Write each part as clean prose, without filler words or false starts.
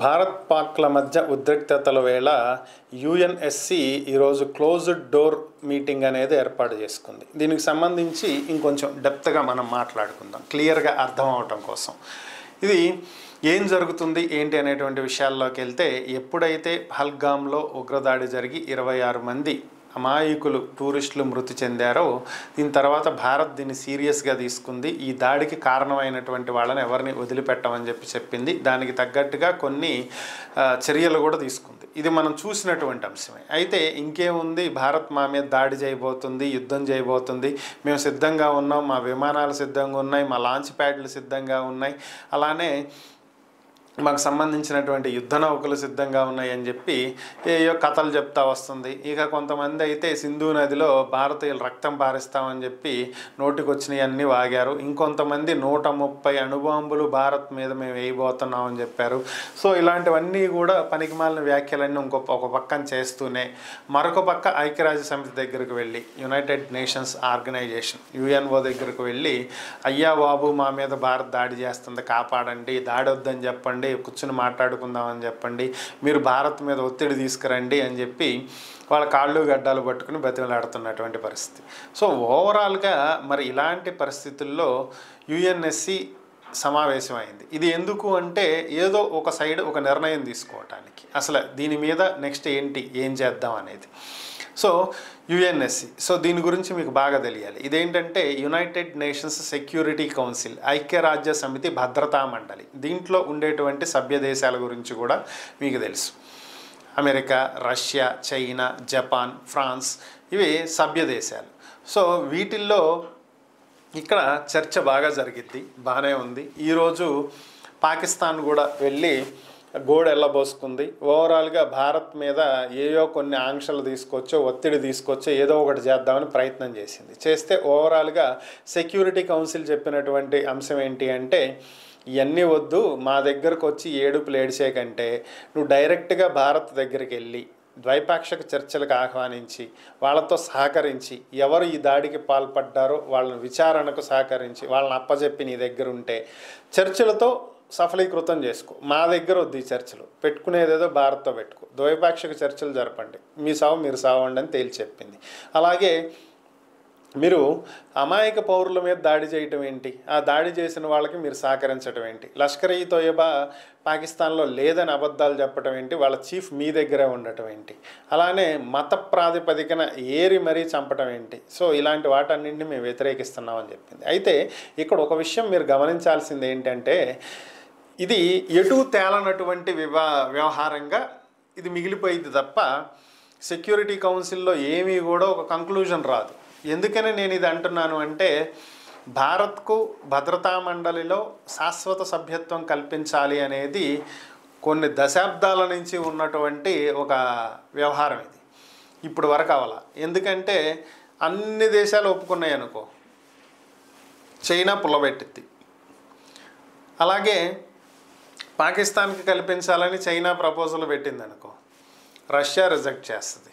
భారత్ పాక్ల మధ్య ఉద్రిక్తతల వేళ యుఎన్ఎస్సి ఈరోజు క్లోజ్డ్ డోర్ మీటింగ్ అనేది ఏర్పాటు చేసుకుంది. దీనికి సంబంధించి ఇంకొంచెం డెప్త్గా మనం మాట్లాడుకుందాం, క్లియర్గా అర్థం అవటం కోసం. ఇది ఏం జరుగుతుంది ఏంటి అనేటువంటి విషయాల్లోకి వెళ్తే, ఎప్పుడైతే పహల్గామ్లో ఉగ్రదాడి జరిగి 26 మంది అమాయకులు టూరిస్టులు మృతి చెందారో, దీని తర్వాత భారత్ దీన్ని సీరియస్గా తీసుకుంది. ఈ దాడికి కారణమైనటువంటి వాళ్ళని ఎవరిని వదిలిపెట్టమని చెప్పింది. దానికి తగ్గట్టుగా కొన్ని చర్యలు కూడా తీసుకుంది. ఇది మనం చూసినటువంటి అంశమే. అయితే ఇంకేముంది, భారత్ మా మీద దాడి చేయబోతుంది, యుద్ధం చేయబోతుంది, మేము సిద్ధంగా ఉన్నాం, మా విమానాలు సిద్ధంగా ఉన్నాయి, మా లాంచ్ ప్యాడ్లు సిద్ధంగా ఉన్నాయి, అలానే మాకు సంబంధించినటువంటి యుద్ధ నౌకలు సిద్ధంగా ఉన్నాయి అని చెప్పి ఏయో కథలు చెప్తా వస్తుంది. ఇక కొంతమంది అయితే సింధు నదిలో భారతీయులు రక్తం పారిస్తామని చెప్పి నోటికొచ్చినవి అన్నీ వాగారు. ఇంకొంతమంది 130 అణుబాంబులు భారత్ మీద మేము వేయబోతున్నామని చెప్పారు. సో ఇలాంటివన్నీ కూడా పనికిమాలిన వ్యాఖ్యలన్నీ ఒక పక్కన చేస్తూనే, మరొక పక్క ఐక్యరాజ్య సమితి దగ్గరకు వెళ్ళి, యునైటెడ్ నేషన్స్ ఆర్గనైజేషన్ యుఎన్ఓ దగ్గరకు వెళ్ళి, అయ్యా బాబు మా మీద భారత్ దాడి చేస్తుంది, కాపాడండి, దాడి వద్దని చెప్పండి, కూర్చుని మాట్లాడుకుందామని చెప్పండి, మీరు భారత్ మీద ఒత్తిడి తీసుకురండి అని చెప్పి వాళ్ళ కాళ్ళు గడ్డాలు పట్టుకుని బతిమలాడుతున్నటువంటి పరిస్థితి. సో ఓవరాల్గా మరి ఇలాంటి పరిస్థితుల్లో యుఎన్ఎస్సి సమావేశమైంది. ఇది ఎందుకు అంటే, ఏదో ఒక సైడ్ ఒక నిర్ణయం తీసుకోవటానికి, అసలు దీని మీద నెక్స్ట్ ఏంటి, ఏం చేద్దాం అనేది. సో యుఎన్ఎస్సి, సో దీని గురించి మీకు బాగా తెలియాలి. ఇదేంటంటే యునైటెడ్ నేషన్స్ సెక్యూరిటీ కౌన్సిల్, ఐక్యరాజ్య సమితి భద్రతా మండలి. దీంట్లో ఉండేటువంటి సభ్య దేశాల గురించి కూడా మీకు తెలుసు. America, Russia, China, Japan, France, ఇవి సభ్య దేశాలు. సో వీటిల్లో ఇక్కడ చర్చ బాగా జరిగిద్ది, బాగానే ఉంది. ఈరోజు పాకిస్తాన్ కూడా వెళ్ళి గోడు ఎల్లబోసుకుంది. ఓవరాల్గా భారత్ మీద ఏయో కొన్ని ఆంక్షలు తీసుకొచ్చో, ఒత్తిడి తీసుకొచ్చో, ఏదో ఒకటి చేద్దామని ప్రయత్నం చేస్తే ఓవరాల్గా సెక్యూరిటీ కౌన్సిల్ చెప్పినటువంటి అంశం ఏంటి అంటే, ఇవన్నీ వద్దు, మా దగ్గరకు వచ్చి ఏడుపులు ఏడిచే కంటే నువ్వు డైరెక్ట్గా భారత్ దగ్గరికి వెళ్ళి ద్వైపాక్షిక చర్చలకు ఆహ్వానించి, వాళ్ళతో సహకరించి, ఎవరు ఈ దాడికి పాల్పడ్డారో వాళ్ళని విచారణకు సహకరించి, వాళ్ళని అప్పచెప్పి నీ దగ్గర ఉంటే చర్చలతో సఫలీకృతం చేసుకో. మా దగ్గర వద్దు ఈ చర్చలు, పెట్టుకునేదేదో భారత్తో పెట్టుకో, ద్వైపాక్షిక చర్చలు జరపండి, మీ సావు మీరు సావండి అని తేల్చి చెప్పింది. అలాగే మీరు అమాయక పౌరుల మీద దాడి చేయటం ఏంటి, ఆ దాడి చేసిన వాళ్ళకి మీరు సహకరించడం ఏంటి, లష్కర్ ఈ తోయబా పాకిస్తాన్లో లేదని అబద్ధాలు చెప్పడం ఏంటి, వాళ్ళ చీఫ్ మీ దగ్గరే ఉండటం ఏంటి, అలానే మత ప్రాతిపదికన ఏరి మరీ చంపడం ఏంటి. సో ఇలాంటి వాటన్నింటినీ మేము వ్యతిరేకిస్తున్నామని చెప్పింది. అయితే ఇక్కడ ఒక విషయం మీరు గమనించాల్సింది ఏంటంటే, ఇది ఎటు తేలనటువంటి వ్యవహారంగా ఇది మిగిలిపోయింది తప్ప సెక్యూరిటీ కౌన్సిల్లో ఏమీ కూడా ఒక కంక్లూజన్ రాదు. ఎందుకని నేను ఇది అంటున్నాను అంటే, భారత్కు భద్రతా మండలిలో శాశ్వత సభ్యత్వం కల్పించాలి అనేది కొన్ని దశాబ్దాల నుంచి ఉన్నటువంటి ఒక వ్యవహారం. ఇది ఇప్పుడు వరకు అవ్వాల. ఎందుకంటే అన్ని దేశాలు ఒప్పుకున్నాయి అనుకో, చైనా పుల్లబెట్టింది. అలాగే పాకిస్తాన్కి కల్పించాలని చైనా ప్రపోజల్ పెట్టింది అనుకో, రష్యా రిజెక్ట్ చేస్తుంది.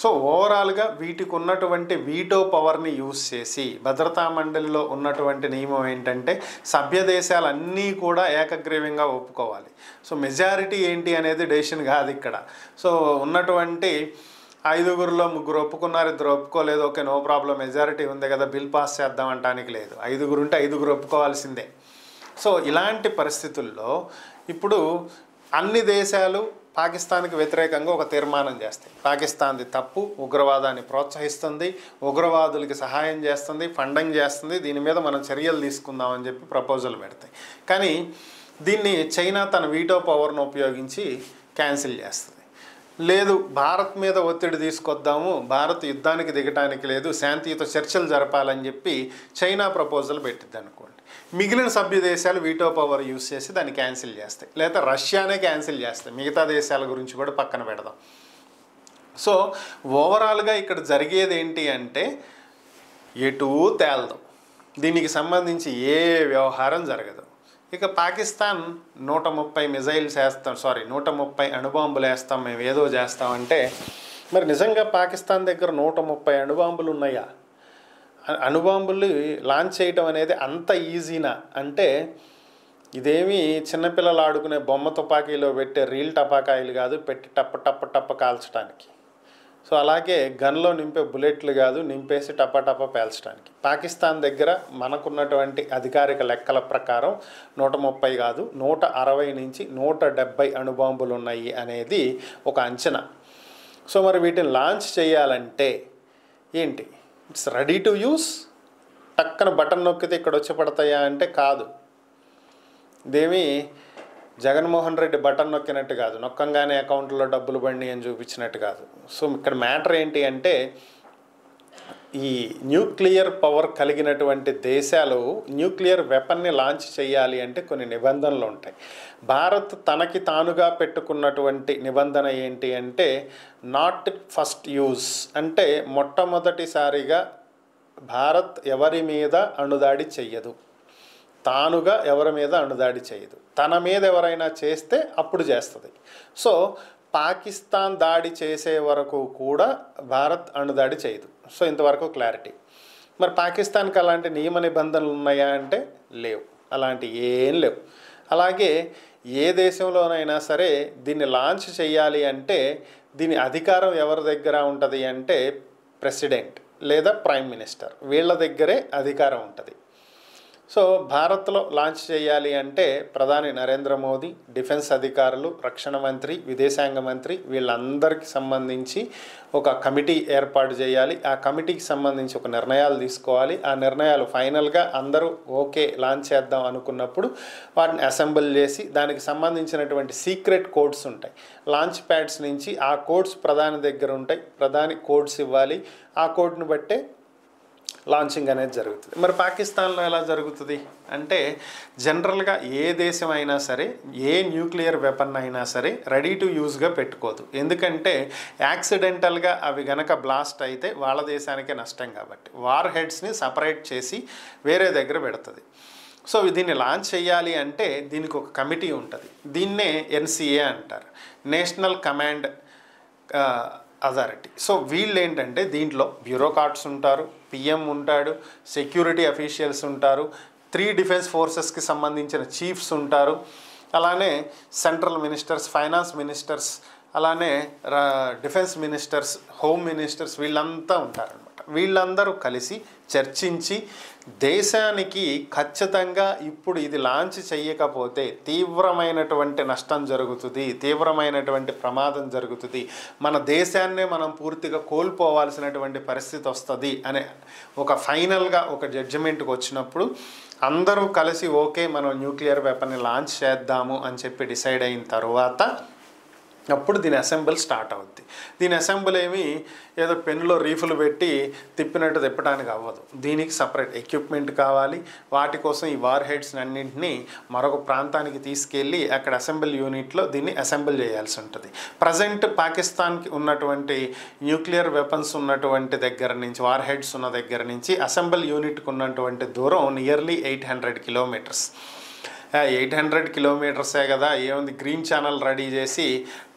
సో ఓవరాల్గా వీటికి ఉన్నటువంటి వీటో పవర్ని యూజ్ చేసి, భద్రతా మండలిలో ఉన్నటువంటి నియమం ఏంటంటే సభ్య దేశాలన్నీ కూడా ఏకగ్రీవంగా ఒప్పుకోవాలి. సో మెజారిటీ ఏంటి అనేది డెసిషన్ కాదు ఇక్కడ. సో ఉన్నటువంటి 5గురిలో 3 ఒప్పుకున్నారు, 2 ఒప్పుకోలేదు, ఓకే నో ప్రాబ్లం, మెజారిటీ ఉంది కదా బిల్ పాస్ చేద్దాం అంటానికి లేదు. 5గురు ఉంటే 5గురు ఒప్పుకోవాల్సిందే. సో ఇలాంటి పరిస్థితుల్లో ఇప్పుడు అన్ని దేశాలు పాకిస్తాన్కి వ్యతిరేకంగా ఒక తీర్మానం చేస్తాయి. పాకిస్తాన్ది తప్పు, ఉగ్రవాదాన్ని ప్రోత్సహిస్తుంది, ఉగ్రవాదులకి సహాయం చేస్తుంది, ఫండింగ్ చేస్తుంది, దీని మీద మనం చర్యలు తీసుకుందామని చెప్పి ప్రపోజల్ పెడతాయి. కానీ దీన్ని చైనా తన వీటో పవర్ను ఉపయోగించి క్యాన్సిల్ చేస్తుంది. లేదు, భారత్ మీద ఒత్తిడి తీసుకొద్దాము, భారత్ యుద్ధానికి దిగటానికి లేదు, శాంతియుత చర్చలు జరపాలని చెప్పి చైనా ప్రపోజల్ పెట్టిద్ది అనుకోండి. మిగిలిన సభ్య దేశాలు వీటో పవర్ యూజ్ చేసి దాన్ని క్యాన్సిల్ చేస్తాయి, లేదా రష్యానే క్యాన్సిల్ చేస్తాయి. మిగతా దేశాల గురించి కూడా పక్కన పెడదాం. సో ఓవరాల్గా ఇక్కడ జరిగేది ఏంటి అంటే, ఎటూ తేలదాం, దీనికి సంబంధించి ఏ వ్యవహారం జరగదు. ఇక పాకిస్తాన్ 130 మిజైల్స్ వేస్తాం, 130 అణుబాంబులు వేస్తాం, మేము ఏదో చేస్తామంటే, మరి నిజంగా పాకిస్తాన్ దగ్గర 130 అణుబాంబులు ఉన్నాయా? అణుబాంబులు లాంచ్ చేయటం అనేది అంత ఈజీనా అంటే, ఇదేమి చిన్నపిల్లలు ఆడుకునే బొమ్మ తుపాకీలో పెట్టే రీల్ టపాకాయలు కాదు, పెట్టి టప్ప టప్ప టప్ప కాల్చడానికి. సో అలాగే గన్లో నింపే బుల్లెట్లు కాదు, నింపేసి టపా టపా పేల్చడానికి. పాకిస్తాన్ దగ్గర మనకున్నటువంటి అధికారిక లెక్కల ప్రకారం 130 కాదు 160 నుంచి 170 అణుబాంబులు ఉన్నాయి అనేది ఒక అంచనా. సో మరి వీటిని లాంచ్ చేయాలంటే ఏంటి? ఇట్స్ రెడీ టు యూస్, టక్కన బటన్ నొక్కితే ఇక్కడ వచ్చి పడతాయా అంటే కాదు. ఇదేమి జగన్మోహన్ రెడ్డి బటన్ నొక్కినట్టు కాదు, నొక్కంగానే అకౌంట్లో డబ్బులు బండి అని చూపించినట్టు కాదు. సో ఇక్కడ మ్యాటర్ ఏంటి అంటే ఈ న్యూక్లియర్ పవర్ కలిగినటువంటి దేశాలు న్యూక్లియర్ వెపన్ని లాంచ్ చేయాలి అంటే కొన్ని నిబంధనలు ఉంటాయి. భారత్ తనకి తానుగా పెట్టుకున్నటువంటి నిబంధన ఏంటి అంటే నాట్ ఫస్ట్ యూజ్, అంటే మొట్టమొదటిసారిగా భారత్ ఎవరి మీద అణుదాడి చెయ్యదు, తానుగా ఎవరి మీద అణుదాడి చేయదు. తన మీద ఎవరైనా చేస్తే అప్పుడు చేస్తుంది. సో పాకిస్తాన్ దాడి చేసే వరకు కూడా భారత్ అణుదాడి చేయదు. సో ఇంతవరకు క్లారిటీ. మరి పాకిస్తాన్కి అలాంటి నియమ నిబంధనలు ఉన్నాయా అంటే లేవు, అలాంటి ఏం లేవు. అలాగే ఏ దేశంలోనైనా సరే దీన్ని లాంచ్ చేయాలి అంటే దీని అధికారం ఎవరి దగ్గర ఉంటుంది అంటే ప్రెసిడెంట్ లేదా ప్రైమ్ మినిస్టర్, వీళ్ళ దగ్గరే అధికారం ఉంటుంది. సో భారత్లో లాంచ్ చేయాలి అంటే ప్రధాని నరేంద్ర మోదీ, డిఫెన్స్ అధికారులు, రక్షణ మంత్రి, విదేశాంగ మంత్రి వీళ్ళందరికీ సంబంధించి ఒక కమిటీ ఏర్పాటు చేయాలి. ఆ కమిటీకి సంబంధించి ఒక నిర్ణయాలు తీసుకోవాలి. ఆ నిర్ణయాలు ఫైనల్గా అందరూ ఓకే లాంచ్ చేద్దాం అనుకున్నప్పుడు వాటిని అసెంబుల్ చేసి దానికి సంబంధించినటువంటి సీక్రెట్ కోడ్స్ ఉంటాయి. లాంచ్ ప్యాడ్స్ నుంచి ఆ కోడ్స్ ప్రధాని దగ్గర ఉంటాయి. ప్రధాని కోడ్స్ ఇవ్వాలి. ఆ కోడ్ని బట్టే లాంచింగ్ అనేది జరుగుతుంది. మరి పాకిస్తాన్లో ఎలా జరుగుతుంది అంటే జనరల్గా ఏ దేశం అయినా సరే ఏ న్యూక్లియర్ వెపన్ అయినా సరే రెడీ టు యూజ్గా పెట్టుకోదు. ఎందుకంటే యాక్సిడెంటల్గా అవి గనక బ్లాస్ట్ అయితే వాళ్ళ దేశానికే నష్టం కాబట్టి వార్ హెడ్స్ని సపరేట్ చేసి వేరే దగ్గర పెడుతుంది. సో దీన్ని లాంచ్ చేయాలి అంటే దీనికి ఒక కమిటీ ఉంటుంది. దీన్నే ఎన్సిఏ అంటారు, నేషనల్ కమాండ్ అథారిటీ. సో వీళ్ళు ఏంటంటే దీంట్లో బ్యూరోక్రాట్స్ ఉంటారు, పిఎం ఉంటాడు, సెక్యూరిటీ అఫీషియల్స్ ఉంటారు, 3 డిఫెన్స్ ఫోర్సెస్కి సంబంధించిన చీఫ్స్ ఉంటారు, అలానే సెంట్రల్ మినిస్టర్స్, ఫైనాన్స్ మినిస్టర్స్, అలానే డిఫెన్స్ మినిస్టర్స్, హోమ్ మినిస్టర్స్ వీళ్ళంతా ఉంటారనమాట. వీళ్ళందరూ కలిసి చర్చించి దేశానికి ఖచ్చితంగా ఇప్పుడు ఇది లాంచ్ చేయకపోతే తీవ్రమైనటువంటి నష్టం జరుగుతుంది, తీవ్రమైనటువంటి ప్రమాదం జరుగుతుంది, మన దేశాన్నే మనం పూర్తిగా కోల్పోవాల్సినటువంటి పరిస్థితి వస్తుంది అనే ఒక ఫైనల్గా ఒక జడ్జిమెంట్కి వచ్చినప్పుడు అందరూ కలిసి ఓకే మనం న్యూక్లియర్ వెపన్ని లాంచ్ చేద్దాము అని చెప్పి డిసైడ్ అయిన తర్వాత అప్పుడు దీని అసెంబుల్ స్టార్ట్ అవుద్ది. దీని అసెంబుల్ ఏమి ఏదో పెన్నులో రీఫులు పెట్టి తిప్పినట్టు తిప్పడానికి అవ్వదు. దీనికి సపరేట్ ఎక్విప్మెంట్ కావాలి. వాటి కోసం ఈ వార్ హెడ్స్ అన్నింటినీ మరొక ప్రాంతానికి తీసుకెళ్ళి అక్కడ అసెంబుల్ యూనిట్లో దీన్ని అసెంబుల్ చేయాల్సి ఉంటుంది. ప్రజెంట్ పాకిస్తాన్కి ఉన్నటువంటి న్యూక్లియర్ వెపన్స్ ఉన్నటువంటి దగ్గర నుంచి, వార్ హెడ్స్ ఉన్న దగ్గర నుంచి అసెంబుల్ యూనిట్కి ఉన్నటువంటి దూరం నియర్లీ 800 కిలోమీటర్స్. 800 కిలోమీటర్సే కదా, ఏముంది గ్రీన్ ఛానల్ రెడీ చేసి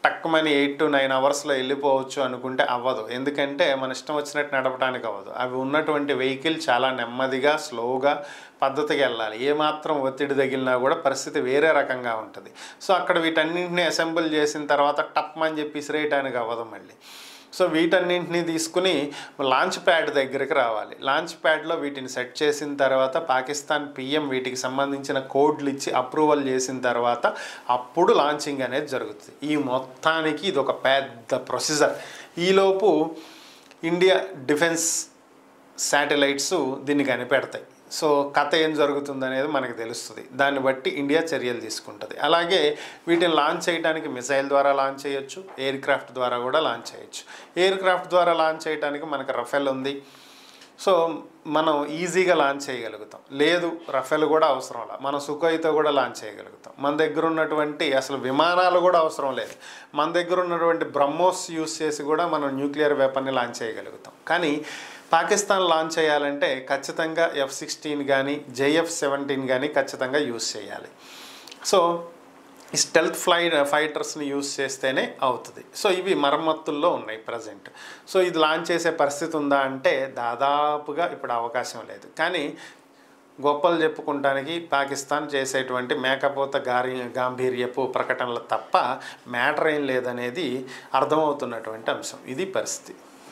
టక్కుమని 8 to 9 అవర్స్లో వెళ్ళిపోవచ్చు అనుకుంటే అవ్వదు. ఎందుకంటే మన ఇష్టం వచ్చినట్టు నడపడానికి అవ్వదు. అవి ఉన్నటువంటి వెహికల్ చాలా నెమ్మదిగా స్లోగా పద్ధతిగా వెళ్ళాలి. ఏమాత్రం ఒత్తిడి తగిలినా కూడా పరిస్థితి వేరే రకంగా ఉంటుంది. సో అక్కడ వీటన్నింటినీ అసెంబుల్ చేసిన తర్వాత టప్మని చెప్పి ఇసిరేయటానికి అవ్వదు మళ్ళీ. సో వీటన్నింటినీ తీసుకుని లాంచ్ ప్యాడ్ దగ్గరికి రావాలి. లాంచ్ ప్యాడ్లో వీటిని సెట్ చేసిన తర్వాత పాకిస్తాన్ పిఎం వీటికి సంబంధించిన కోడ్లు ఇచ్చి అప్రూవల్ చేసిన తర్వాత అప్పుడు లాంచింగ్ అనేది జరుగుతుంది. ఈ మొత్తానికి ఇది ఒక పెద్ద ప్రొసీజర్. ఈలోపు ఇండియా డిఫెన్స్ శాటిలైట్స్ దీన్ని కనిపెడతాయి. సో కథ ఏం జరుగుతుంది అనేది మనకు తెలుస్తుంది. దాన్ని బట్టి ఇండియా చర్యలు తీసుకుంటుంది. అలాగే వీటిని లాంచ్ చేయడానికి మిసైల్ ద్వారా లాంచ్ చేయొచ్చు, ఎయిర్ క్రాఫ్ట్ ద్వారా కూడా లాంచ్ చేయొచ్చు. ఎయిర్ క్రాఫ్ట్ ద్వారా లాంచ్ చేయడానికి మనకు రఫేల్ ఉంది. సో మనం ఈజీగా లాంచ్ చేయగలుగుతాం. లేదు రఫేల్ కూడా అవసరం లేదు, మనం సుఖోయితో కూడా లాంచ్ చేయగలుగుతాం. మన దగ్గర ఉన్నటువంటి అసలు విమానాలు కూడా అవసరం లేదు, మన దగ్గర ఉన్నటువంటి బ్రహ్మోస్ యూస్ చేసి కూడా మనం న్యూక్లియర్ వెపన్ని లాంచ్ చేయగలుగుతాం. కానీ పాకిస్తాన్ లాంచ్ చేయాలంటే ఖచ్చితంగా F-16 కానీ JF-17 కానీ ఖచ్చితంగా యూస్ చేయాలి. సో ఈ స్టెల్త్ ఫైటర్స్ని యూస్ చేస్తేనే అవుతుంది. సో ఇవి మరమ్మతుల్లో ఉన్నాయి ప్రజెంట్. సో ఇది లాంచ్ చేసే పరిస్థితి ఉందా అంటే దాదాపుగా ఇప్పుడు అవకాశం లేదు. కానీ గొప్పలు చెప్పుకుంటానికి పాకిస్తాన్ చేసేటువంటి మేకపోత గాంభీర్యపు ప్రకటనలు తప్ప మ్యాటర్ ఏం లేదనేది అర్థమవుతున్నటువంటి అంశం. ఇది పరిస్థితి.